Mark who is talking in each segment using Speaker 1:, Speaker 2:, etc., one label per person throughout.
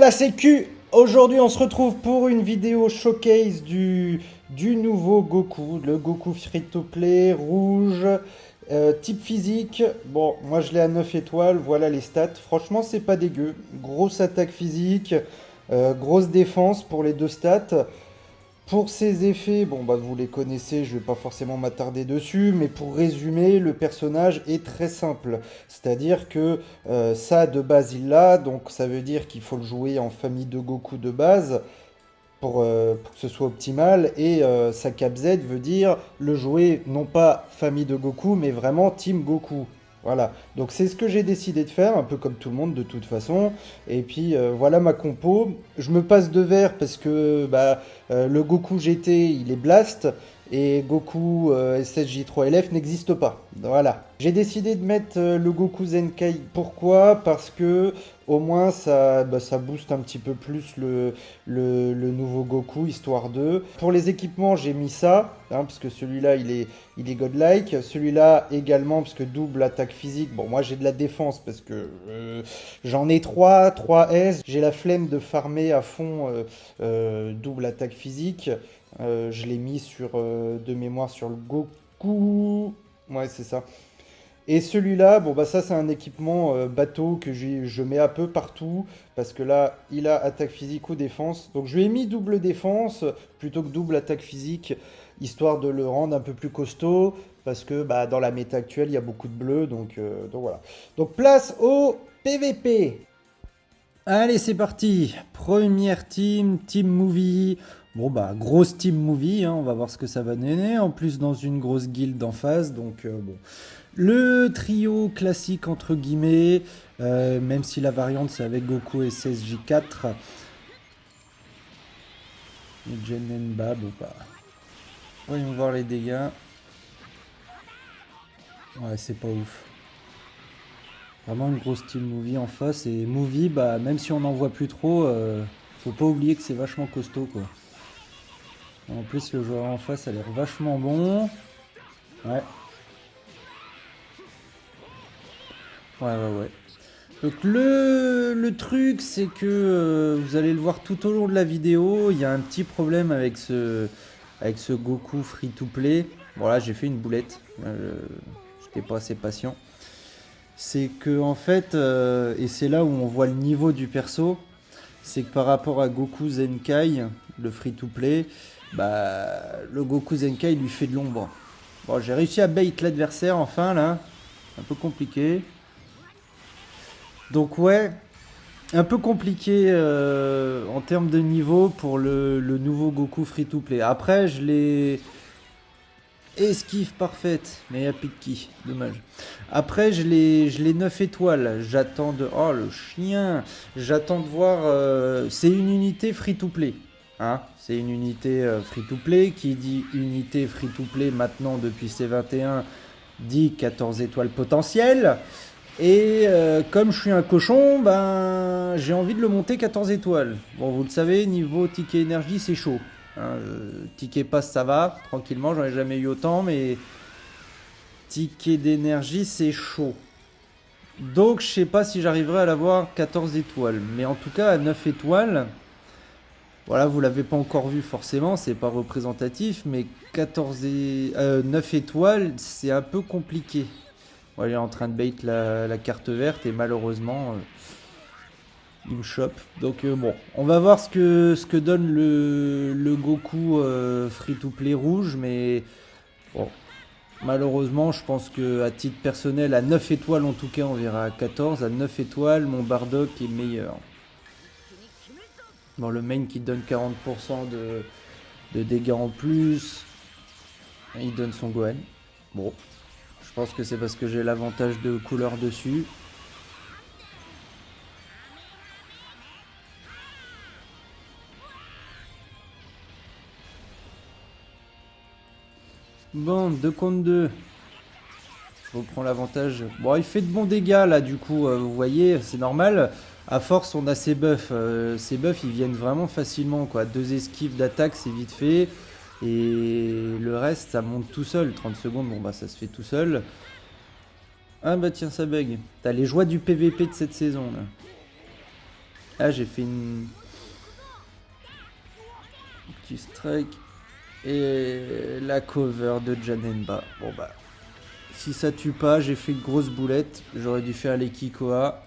Speaker 1: la sécu. Aujourd'hui on se retrouve pour une vidéo showcase du nouveau Goku, le Goku free-to-play rouge, type physique. Bon, moi je l'ai à 9 étoiles, voilà les stats. Franchement c'est pas dégueu. Grosse attaque physique, grosse défense pour les deux stats. Pour ses effets, bon bah vous les connaissez, je vais pas forcément m'attarder dessus, mais pour résumer, le personnage est très simple. C'est-à-dire que ça de base il l'a, donc ça veut dire qu'il faut le jouer en famille de Goku de base pour que ce soit optimal. Et sa cap Z veut dire le jouer non pas famille de Goku, mais vraiment Team Goku. Voilà, donc c'est ce que j'ai décidé de faire, un peu comme tout le monde de toute façon. Et puis voilà ma compo. Je me passe de vert parce que le Goku GT il est Blast et Goku SSJ3LF n'existe pas. Voilà. J'ai décidé de mettre le Goku Zenkai. Pourquoi? Parce que au moins ça booste un petit peu plus le nouveau Goku, histoire de. Pour les équipements, j'ai mis ça, hein, parce que celui-là il est godlike. Celui-là également, parce que double attaque physique. Bon, moi j'ai de la défense parce que j'en ai 3 S. J'ai la flemme de farmer à fond double attaque physique. Je l'ai mis de mémoire sur le Goku. Ouais, c'est ça. Et celui-là, bon bah ça c'est un équipement bateau que je mets un peu partout parce que là il a attaque physique ou défense. Donc je lui ai mis double défense plutôt que double attaque physique, histoire de le rendre un peu plus costaud parce que bah, dans la méta actuelle il y a beaucoup de bleus, donc voilà. Donc place au PVP. Allez, c'est parti. Première team, Team Movie. Bon bah grosse Team Movie, hein, on va voir ce que ça va donner. En plus dans une grosse guilde en face, donc bon. Le trio classique entre guillemets, même si la variante c'est avec Goku et SSJ4. Bab ou pas. Voyons voir les dégâts. Ouais, c'est pas ouf. Vraiment une grosse Team Movie en face. Et Movie, bah même si on n'en voit plus trop, faut pas oublier que c'est vachement costaud quoi. En plus le joueur en face a l'air vachement bon. Ouais. Ouais. Donc le truc c'est que vous allez le voir tout au long de la vidéo, il y a un petit problème avec ce Goku free to play. Voilà, j'ai fait une boulette, j'étais pas assez patient. C'est que en fait, et c'est là où on voit le niveau du perso, c'est que par rapport à Goku Zenkai, le free to play, bah le Goku Zenkai lui fait de l'ombre. Bon, j'ai réussi à bait l'adversaire enfin là, un peu compliqué. Donc ouais, un peu compliqué en termes de niveau pour le nouveau Goku free-to-play. Après, je l'ai esquive parfaite, mais il n'y a plus de ki, dommage. Après, je l'ai 9 étoiles. J'attends de... Oh, le chien. J'attends de voir... c'est une unité free-to-play. Hein, c'est une unité free-to-play. Qui dit unité free-to-play maintenant depuis C21 dit 14 étoiles potentielles. Et comme je suis un cochon, ben j'ai envie de le monter 14 étoiles. Bon, vous le savez, niveau ticket énergie, c'est chaud. Hein, ticket pass, ça va, tranquillement, j'en ai jamais eu autant, mais ticket d'énergie, c'est chaud. Donc, je sais pas si j'arriverai à l'avoir 14 étoiles. Mais en tout cas, à 9 étoiles, voilà, vous l'avez pas encore vu forcément, c'est pas représentatif, mais 9 étoiles, c'est un peu compliqué. Bon, il est en train de bait la carte verte et malheureusement il me chope. Donc bon, on va voir ce que donne le Goku free to play rouge, mais bon, malheureusement je pense que à titre personnel, à 9 étoiles en tout cas, on verra à 14, à 9 étoiles, mon Bardock est meilleur. Bon, le main qui donne 40% de dégâts en plus, il donne son Gohan. Bon. Je pense que c'est parce que j'ai l'avantage de couleur dessus. Bon, 2 contre 2. Je reprends l'avantage. Bon, il fait de bons dégâts là, du coup, vous voyez, c'est normal. À force, on a ses buffs. Ces buffs, ils viennent vraiment facilement, quoi. 2 esquives d'attaque, c'est vite fait. Et le reste, ça monte tout seul. 30 secondes, bon, bah, ça se fait tout seul. Ah bah tiens, ça bug. T'as les joies du PVP de cette saison là. Ah, j'ai fait une... Petit strike. Et la cover de Janemba. Bon bah, si ça tue pas, j'ai fait une grosse boulette. J'aurais dû faire les Kikoa.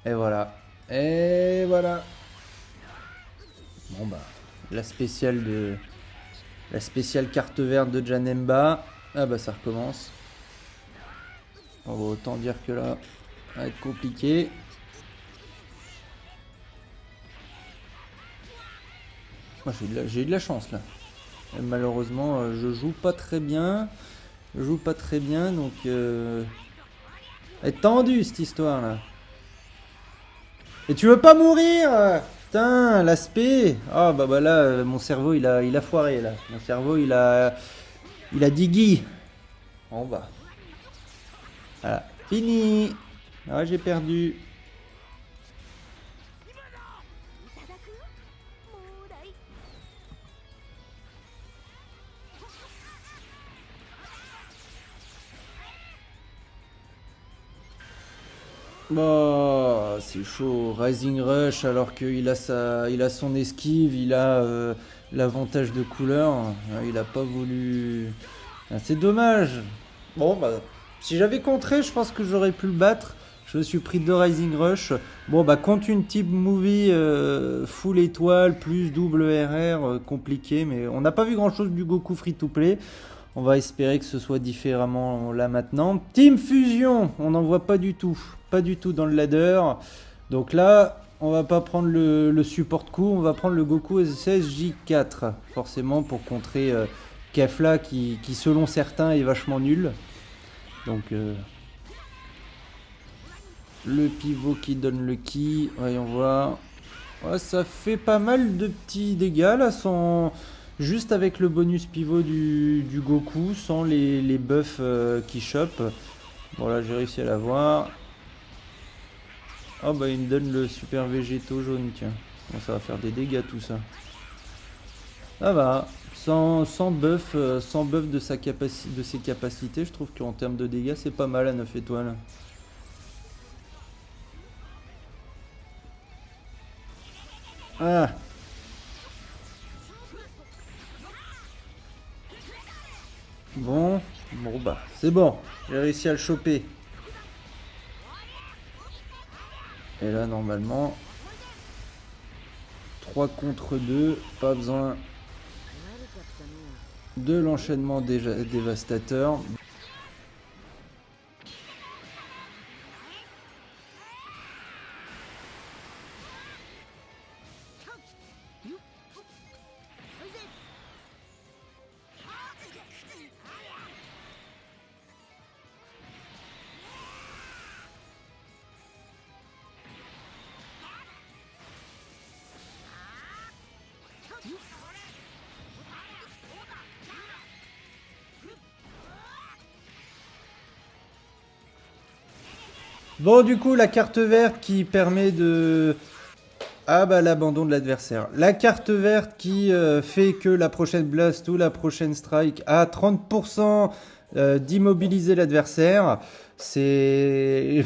Speaker 1: Et voilà. Et voilà. Bon bah, la spéciale de... La spéciale carte verte de Janemba. Ah bah ça recommence. On va autant dire que là, ça va être compliqué. Moi j'ai eu de la chance là. Et malheureusement, je joue pas très bien. Je joue pas très bien, donc... Elle est tendue cette histoire là. Et tu veux pas mourir? Putain, l'aspect. Ah bah là, mon cerveau il a foiré là. Mon cerveau il a digui. En bas. Voilà. Fini. Ah, j'ai perdu. Bah, c'est chaud. Rising Rush alors qu'il a son esquive, il a l'avantage de couleur. Il a pas voulu. Ah, c'est dommage. Bon bah, si j'avais contré, je pense que j'aurais pu le battre. Je me suis pris 2 Rising Rush. Bon bah, contre une type movie full étoile plus double RR, compliqué, mais on n'a pas vu grand chose du Goku free to play. On va espérer que ce soit différemment là maintenant. Team Fusion, on n'en voit pas du tout. Pas du tout dans le ladder. Donc là, on va pas prendre le support coup, on va prendre le Goku SSJ4. Forcément pour contrer Kefla qui selon certains est vachement nul. Donc le pivot qui donne le ki. Voyons voir. Ouais, ça fait pas mal de petits dégâts là, juste avec le bonus pivot du Goku, sans les buffs qui chopent. Bon là j'ai réussi à l'avoir. Oh bah il me donne le super végétaux jaune, tiens. Bon, ça va faire des dégâts tout ça. Ça va. Sans buff de ses capacités, je trouve qu'en termes de dégâts c'est pas mal à 9 étoiles. Ah. Bon bah c'est bon, j'ai réussi à le choper. Et là normalement 3 contre 2, pas besoin de l'enchaînement dévastateur. Bon, du coup, la carte verte qui permet de... Ah bah l'abandon de l'adversaire. La carte verte qui fait que la prochaine blast ou la prochaine strike a 30% d'immobiliser l'adversaire. J'ai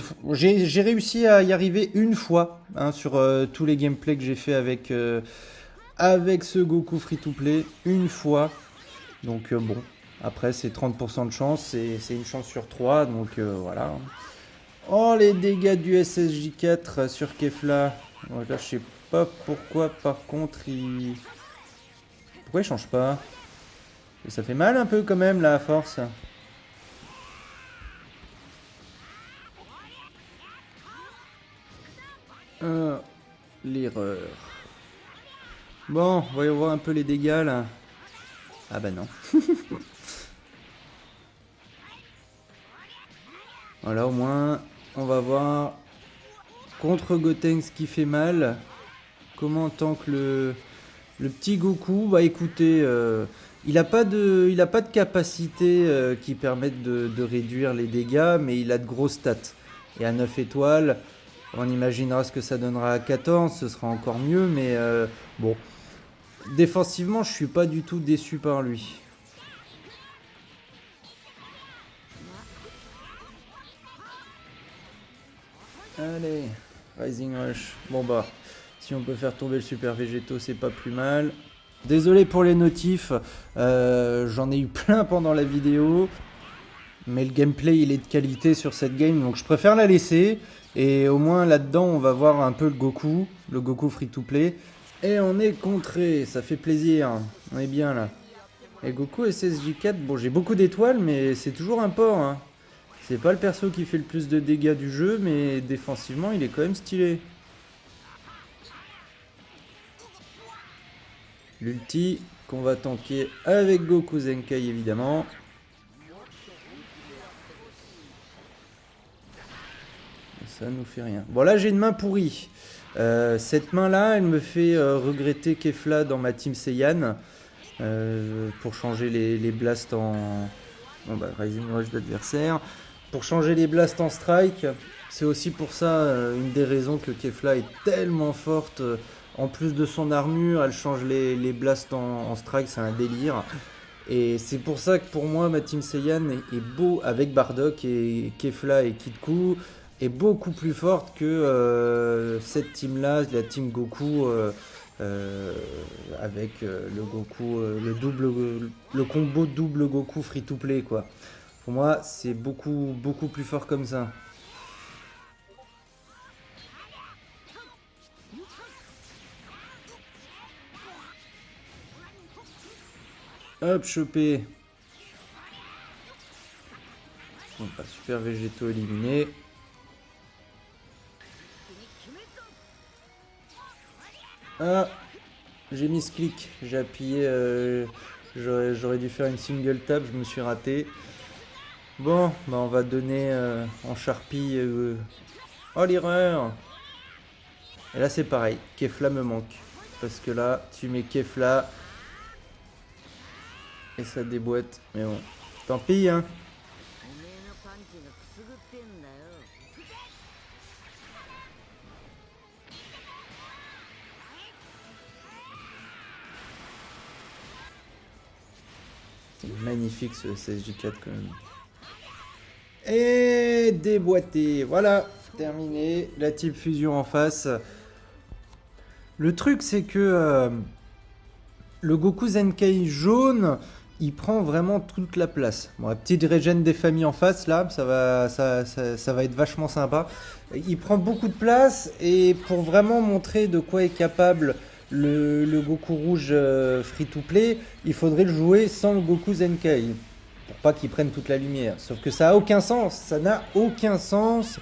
Speaker 1: réussi à y arriver une fois hein, sur tous les gameplays que j'ai fait avec ce Goku free to play. Une fois. Donc bon, après c'est 30% de chance, c'est une chance sur 3, donc voilà. Oh les dégâts du SSJ4 sur Kefla. Ouais, là je sais pas pourquoi par contre il... Pourquoi il change pas? Et ça fait mal un peu quand même là à force. L'erreur. Bon, voyons voir un peu les dégâts là. Ah bah non. Voilà au moins on va voir contre Gotenks qui fait mal. Comment tant que le petit Goku, bah écoutez, il a pas de capacité qui permettent de réduire les dégâts, mais il a de grosses stats. Et à 9 étoiles, on imaginera ce que ça donnera à 14, ce sera encore mieux, mais bon. Défensivement, je suis pas du tout déçu par lui. Allez, Rising Rush. Bon bah, Si on peut faire tomber le super végétaux, c'est pas plus mal. Désolé pour les notifs, j'en ai eu plein pendant la vidéo. Mais le gameplay, il est de qualité sur cette game, donc je préfère la laisser. Et au moins là-dedans, on va voir un peu le Goku free-to-play. Et on est contré, ça fait plaisir. On est bien là. Et Goku SSJ4, bon j'ai beaucoup d'étoiles, mais c'est toujours un port. Hein. C'est pas le perso qui fait le plus de dégâts du jeu, mais défensivement, il est quand même stylé. L'ulti qu'on va tanker avec Goku Zenkai évidemment. Ça nous fait rien. Bon là j'ai une main pourrie. Cette main là elle me fait regretter Kefla dans ma team Saiyan. Pour changer les blasts en... Bon bah Rising Rush d'adversaire. Pour changer les blasts en strike. C'est aussi pour ça une des raisons que Kefla est tellement forte. En plus de son armure, elle change les blasts en strike, c'est un délire. Et c'est pour ça que pour moi, ma team Saiyan est beau avec Bardock et Kefla et Kid Buu est beaucoup plus forte que cette team-là, la team Goku, avec le Goku, le combo double Goku free-to-play quoi. Pour moi, c'est beaucoup plus fort comme ça. Hop, chopé. Bon, pas super végétaux éliminés. Ah, j'ai mis ce clic. J'ai appuyé. J'aurais dû faire une single tap, je me suis raté. Bon, bah on va donner en Sharpie. Oh l'erreur! Et là c'est pareil, Kefla me manque. Parce que là, tu mets Kefla. Et ça déboîte. Mais bon, tant pis hein. C'est magnifique ce SSJ4 quand même. Et déboîté. Voilà, terminé. La type fusion en face. Le truc c'est que le Goku Zenkai jaune, il prend vraiment toute la place. Bon, la petite régène des familles en face, là, ça va être vachement sympa. Il prend beaucoup de place, et pour vraiment montrer de quoi est capable le Goku rouge free-to-play, il faudrait le jouer sans le Goku Zenkai. Pour pas qu'il prenne toute la lumière. Sauf que ça a aucun sens. Ça n'a aucun sens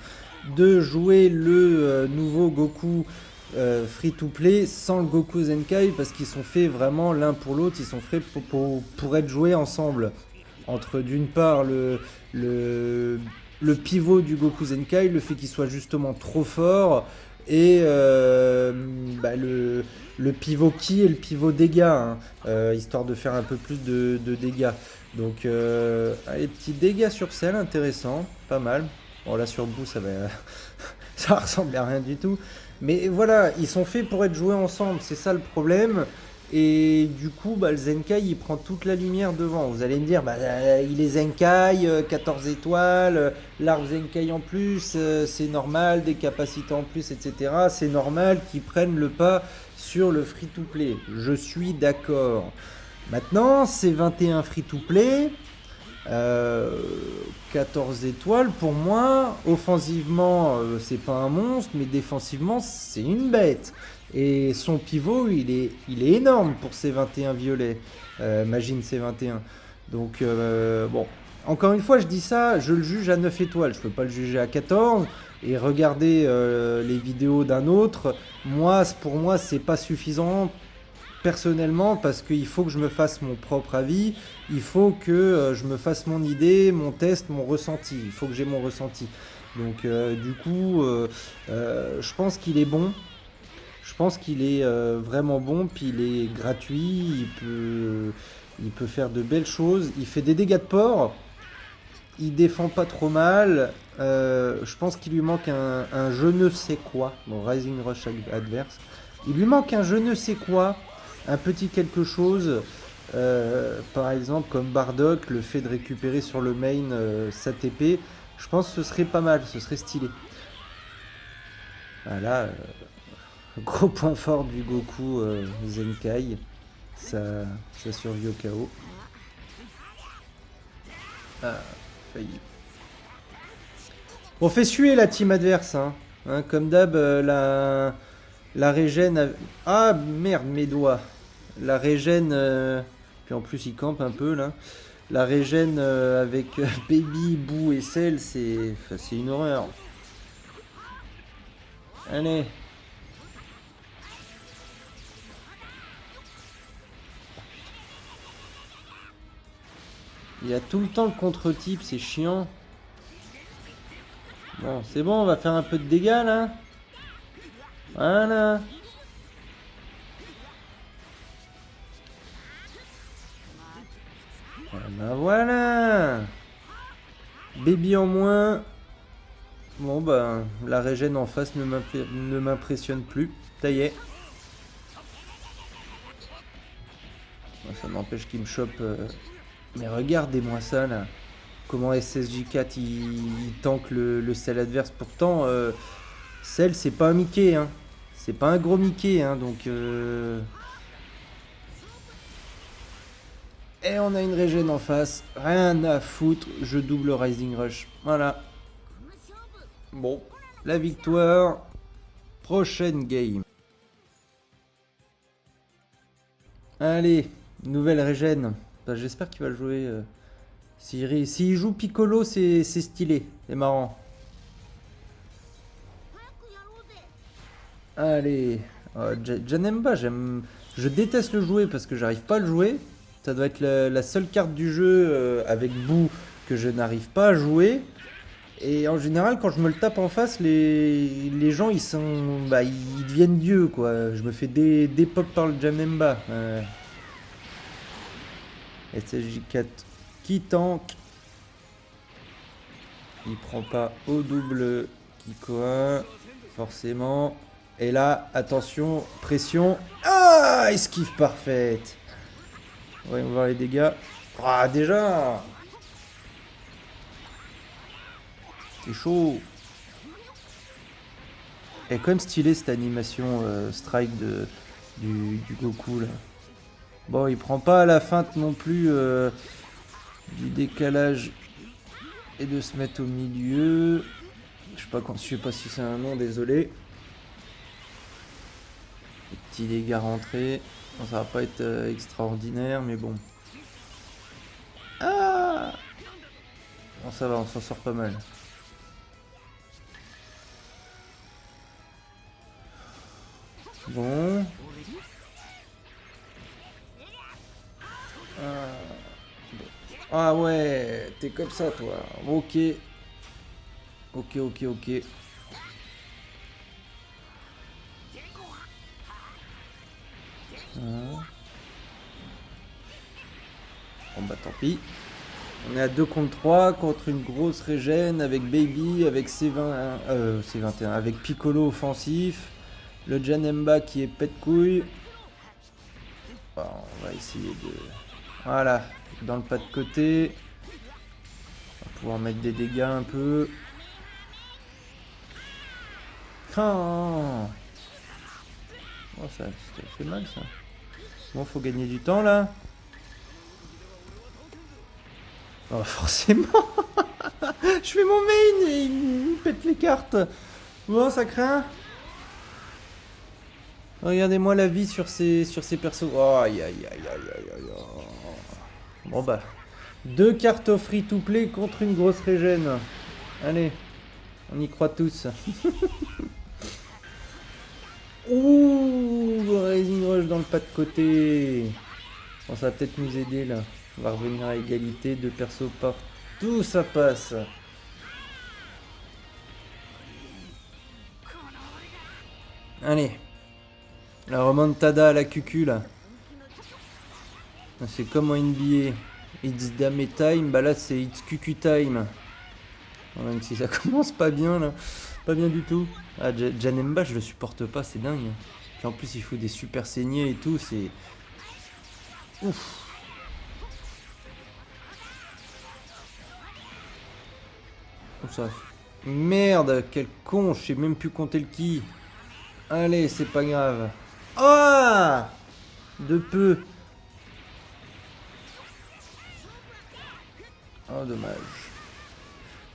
Speaker 1: de jouer le nouveau Goku free-to-play sans le Goku Zenkai, parce qu'ils sont faits vraiment l'un pour l'autre, ils sont faits pour être joués ensemble. Entre d'une part le pivot du Goku Zenkai, le fait qu'il soit justement trop fort, et le pivot ki et le pivot dégâts, hein, histoire de faire un peu plus de dégâts. Donc allez, petits dégâts sur sel, intéressant, pas mal. Bon là sur Buu ça va ça ressemble à rien du tout. Mais voilà, ils sont faits pour être joués ensemble, c'est ça le problème. Et du coup, bah, le Zenkai, il prend toute la lumière devant. Vous allez me dire, bah, il est Zenkai, 14 étoiles, l'arbre Zenkai en plus, c'est normal, des capacités en plus, etc. C'est normal qu'ils prennent le pas sur le free-to-play. Je suis d'accord. Maintenant, c'est 21 free-to-play. 14 étoiles pour moi. Offensivement c'est pas un monstre, mais défensivement c'est une bête, et son pivot il est énorme pour ses 21 violets. Imagine ses 21. Donc bon, encore une fois je dis ça, je le juge à 9 étoiles, je peux pas le juger à 14. Et regarder les vidéos d'un autre, pour moi c'est pas suffisant personnellement, parce qu'il faut que je me fasse mon propre avis, il faut que je me fasse mon idée, mon test, mon ressenti, il faut que j'ai mon ressenti. Donc du coup, je pense qu'il est bon, je pense qu'il est vraiment bon, puis il est gratuit, il peut faire de belles choses, il fait des dégâts de port, il défend pas trop mal, je pense qu'il lui manque un je ne sais quoi, bon Rising Rush adverse, il lui manque un je ne sais quoi, un petit quelque chose, par exemple comme Bardock, le fait de récupérer sur le main sa TP, je pense que ce serait pas mal, ce serait stylé. Voilà, Gros point fort du Goku Zenkai. Ça survit au chaos. Ah, failli. On fait suer la team adverse. Hein. Comme d'hab, la régène... Ah merde, mes doigts. La régène... Puis en plus, il campe un peu là. La régène avec Baby, Boo et Cell, c'est une horreur. Allez. Il y a tout le temps le contre-type, c'est chiant. Bon, c'est bon, on va faire un peu de dégâts là. Voilà. Ben voilà. Baby en moins. Bon ben, la régène en face ne m'impressionne plus. Ça y est. Ça n'empêche qu'il me chope. Mais regardez-moi ça là. Comment SSJ4 il tank le Cell adverse. Pourtant, Cell c'est pas un Mickey. Hein. C'est pas un gros Mickey. Hein, donc... Et on a une régène en face. Rien à foutre. Je double Rising Rush. Voilà. Bon. La victoire. Prochaine game. Allez. Nouvelle régène. Bah, j'espère qu'il va jouer... S'il joue Piccolo, c'est stylé. C'est marrant. Allez. Janemba, je déteste le jouer parce que j'arrive pas à le jouer. Ça doit être la seule carte du jeu avec Boo que je n'arrive pas à jouer. Et en général, quand je me le tape en face, les gens, ils sont... Bah, ils deviennent dieux, quoi. Je me fais des pop par le Janemba. SSJ4 qui tank. Il prend pas au double Kiko 1, forcément. Et là, attention, pression. Ah, esquive parfaite. Voyons voir les dégâts. Ah, déjà. C'est chaud. Elle est quand même stylée cette animation strike du Goku là. Bon, il prend pas à la feinte non plus du décalage et de se mettre au milieu. Je sais pas si c'est un nom, désolé. Les petits dégâts rentrés. Bon, ça va pas être extraordinaire, mais bon. Ah! Bon, ça va, on s'en sort pas mal. Bon. Ah ouais, t'es comme ça toi. Ok. Ok. Bon bah tant pis. On est à 2 contre 3 contre une grosse régène avec Baby, avec C21, avec Piccolo offensif. Le Janemba qui est pète couille. Bon, on va essayer de... Voilà, dans le pas de côté. On va pouvoir mettre des dégâts un peu. Oh, ça fait mal ça. Bon, faut gagner du temps là. Oh, forcément. Je fais mon main et il me pète les cartes. Bon, ça craint. Regardez-moi la vie sur ces persos. Oh, aïe. Bon bah, 2 cartes au free to play contre une grosse régène. Allez, on y croit tous. Ouh, le Rising Rush dans le pas de côté. Bon, ça va peut-être nous aider là. On va revenir à égalité, 2 persos partout, ça passe. Allez. La remontada à la cucu là. C'est comme en NBA. It's dame time, bah là c'est it's cucu time. Bon, même si ça commence pas bien là. Pas bien du tout. Ah, Janemba je le supporte pas, c'est dingue. Puis en plus il faut des super saignées et tout, c'est... Ouf. Comme ça. Merde, quel con, je sais même plus compter le ki. Allez, c'est pas grave. Oh, de peu. Oh, dommage.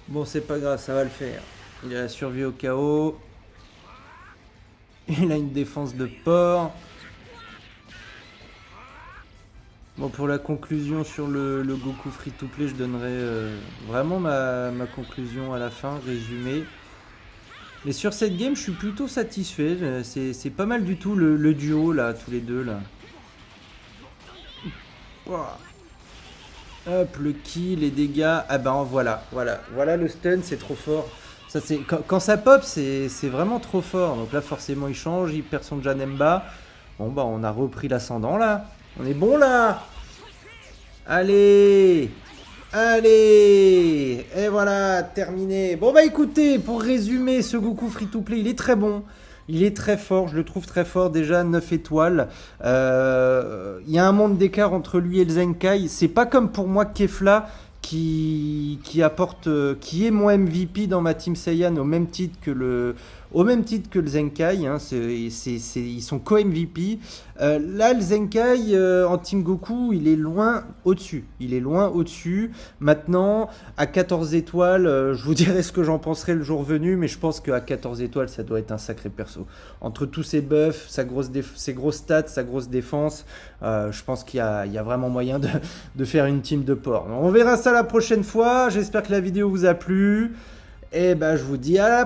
Speaker 1: Bon, c'est pas grave, ça va le faire. Il a survécu au chaos. Il a une défense de porc. Bon, pour la conclusion sur le Goku free-to-play, je donnerai vraiment ma conclusion à la fin, résumé. Mais sur cette game, je suis plutôt satisfait. C'est pas mal du tout le duo, là, tous les deux, là. Ouah. Hop, le ki, les dégâts. Ah ben voilà le stun, c'est trop fort. Ça, quand ça pop, c'est vraiment trop fort. Donc là, forcément, il change, il perd son Janemba. Bon, bah, on a repris l'ascendant, là. On est bon, là. Allez. Allez. Et voilà, terminé. Bon, bah, écoutez, pour résumer, ce Goku free-to-play, il est très bon. Il est très fort, je le trouve très fort, déjà 9 étoiles. Il y a un monde d'écart entre lui et le Zenkai. C'est pas comme pour moi Kefla qui apporte, qui est mon MVP dans ma Team Saiyan au même titre que le Zenkai. Hein, ils sont co-MVP. Là, le Zenkai en Team Goku, il est loin au-dessus. Il est loin au-dessus. Maintenant, à 14 étoiles, je vous dirai ce que j'en penserai le jour venu, mais je pense qu'à 14 étoiles, ça doit être un sacré perso. Entre tous ses buffs, ses grosses stats, sa grosse défense, je pense qu'il y a vraiment moyen de faire une team de porc. On verra ça la prochaine fois. J'espère que la vidéo vous a plu. Et ben, je vous dis à la prochaine.